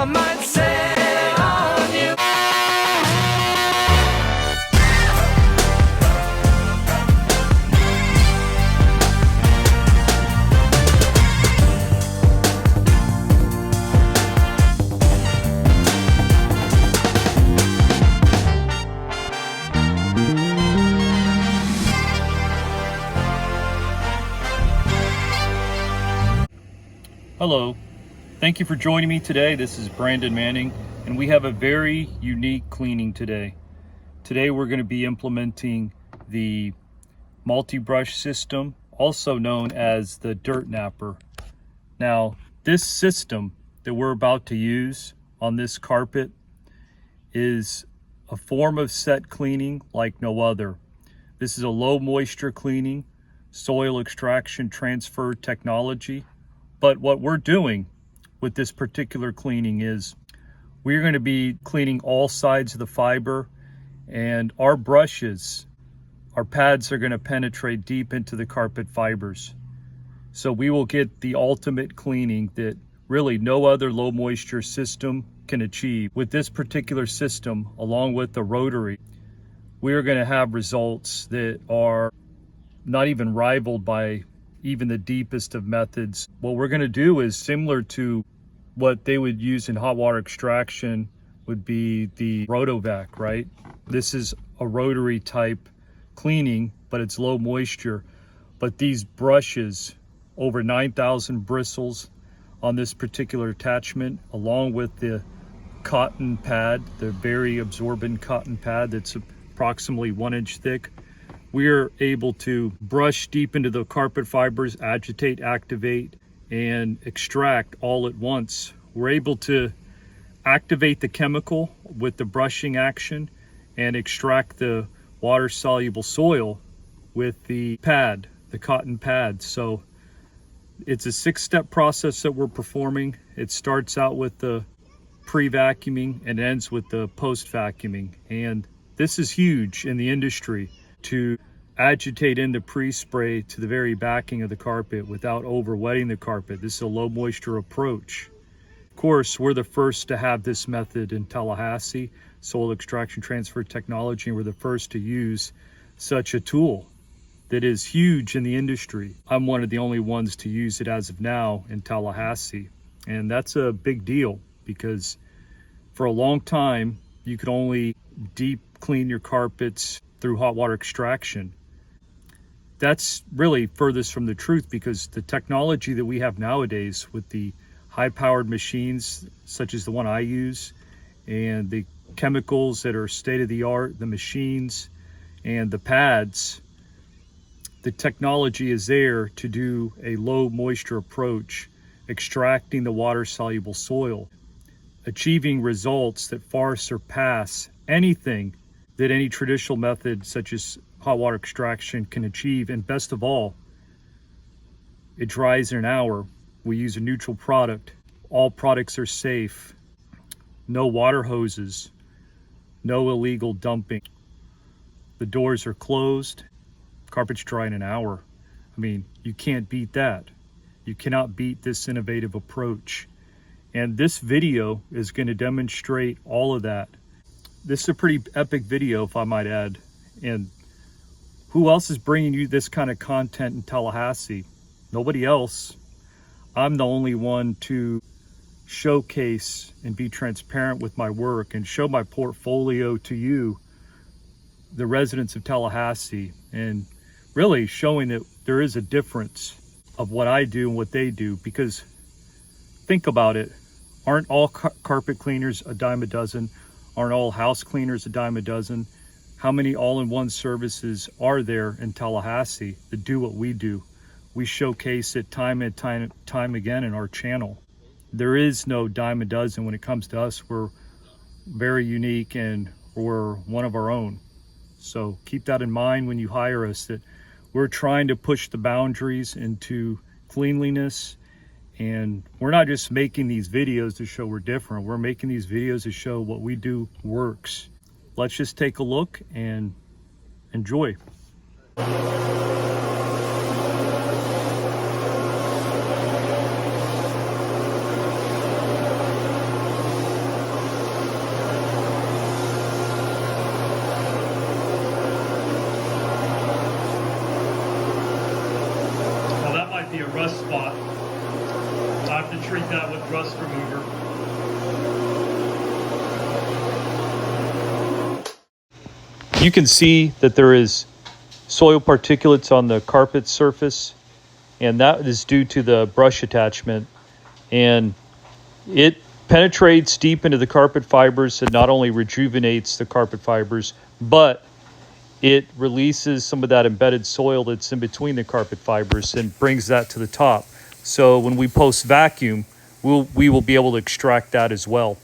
I might sail on you. Hello, thank you for joining me today. This is Brandon Manning, and we have a very unique cleaning today. Today we're going to be implementing the multibrush system, also known as the dirt napper. Now, this system that we're about to use on this carpet is a form of Sett cleaning like no other. This is a low moisture cleaning, soil extraction transfer technology. But what we're doing with this particular cleaning is we're going to be cleaning all sides of the fiber, and our brushes, our pads are going to penetrate deep into the carpet fibers. So we will get the ultimate cleaning that really no other low moisture system can achieve. With this particular system, along with the rotary, we are going to have results that are not even rivaled by even the deepest of methods. What we're going to do is similar to what they would use in hot water extraction would be the rotovac, right? This is a rotary type cleaning, but it's low moisture. But these brushes, over 9,000 bristles on this particular attachment, along with the cotton pad, the very absorbent cotton pad that's approximately 1 inch thick, we are able to brush deep into the carpet fibers, agitate, activate, and extract all at once. We're able to activate the chemical with the brushing action and extract the water-soluble soil with the pad, the cotton pad. So it's a 6-step process that we're performing. It starts out with the pre-vacuuming and ends with the post-vacuuming. And this is huge in the industry, to agitate in the pre-spray to the very backing of the carpet without over wetting the carpet. This is a low moisture approach. Of course, we're the first to have this method in Tallahassee, soil extraction transfer technology, and we're the first to use such a tool that is huge in the industry. I'm one of the only ones to use it as of now in Tallahassee. And that's a big deal because for a long time, you could only deep clean your carpets through hot water extraction. That's really furthest from the truth, because the technology that we have nowadays with the high-powered machines such as the one I use, and the chemicals that are state-of-the-art, the machines and the pads, the technology is there to do a low moisture approach, extracting the water-soluble soil, achieving results that far surpass anything that any traditional method such as hot water extraction can achieve. And best of all, it dries in an hour. We use a neutral product. All products are safe. No water hoses, no illegal dumping. The doors are closed. Carpets dry in an hour. I mean, you can't beat that. You cannot beat this innovative approach. And this video is going to demonstrate all of that. This is a pretty epic video, if I might add. And who else is bringing you this kind of content in Tallahassee? Nobody else. I'm the only one to showcase and be transparent with my work and show my portfolio to you, the residents of Tallahassee, and really showing that there is a difference of what I do and what they do. Because think about it, aren't all carpet cleaners a dime a dozen? Aren't all house cleaners a dime a dozen? How many all-in-one services are there in Tallahassee that do what we do? We showcase it time and time again in our channel. There is no dime a dozen when it comes to us. We're very unique and we're one of our own. So keep that in mind when you hire us, that we're trying to push the boundaries into cleanliness. And we're not just making these videos to show we're different. We're making these videos to show what we do works. Let's just take a look and enjoy. rust spot. I have to treat that with rust remover. You can see that there is soil particulates on the carpet surface, and that is due to the brush attachment. And it penetrates deep into the carpet fibers and not only rejuvenates the carpet fibers, but it releases some of that embedded soil that's in between the carpet fibers and brings that to the top. So when we post vacuum, we will be able to extract that as well.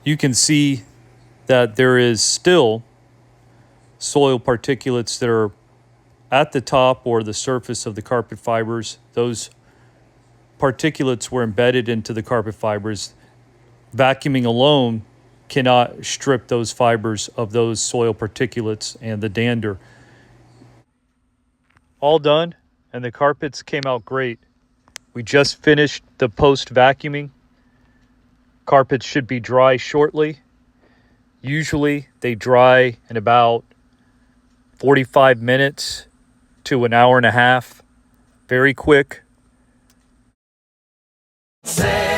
You can see that there is still soil particulates that are at the top or the surface of the carpet fibers. Those particulates were embedded into the carpet fibers. Vacuuming alone cannot strip those fibers of those soil particulates and the dander. All done, and the carpets came out great. We just finished the post vacuuming. Carpets should be dry shortly. Usually they dry in about 45 minutes to an hour and a half. Very quick. Say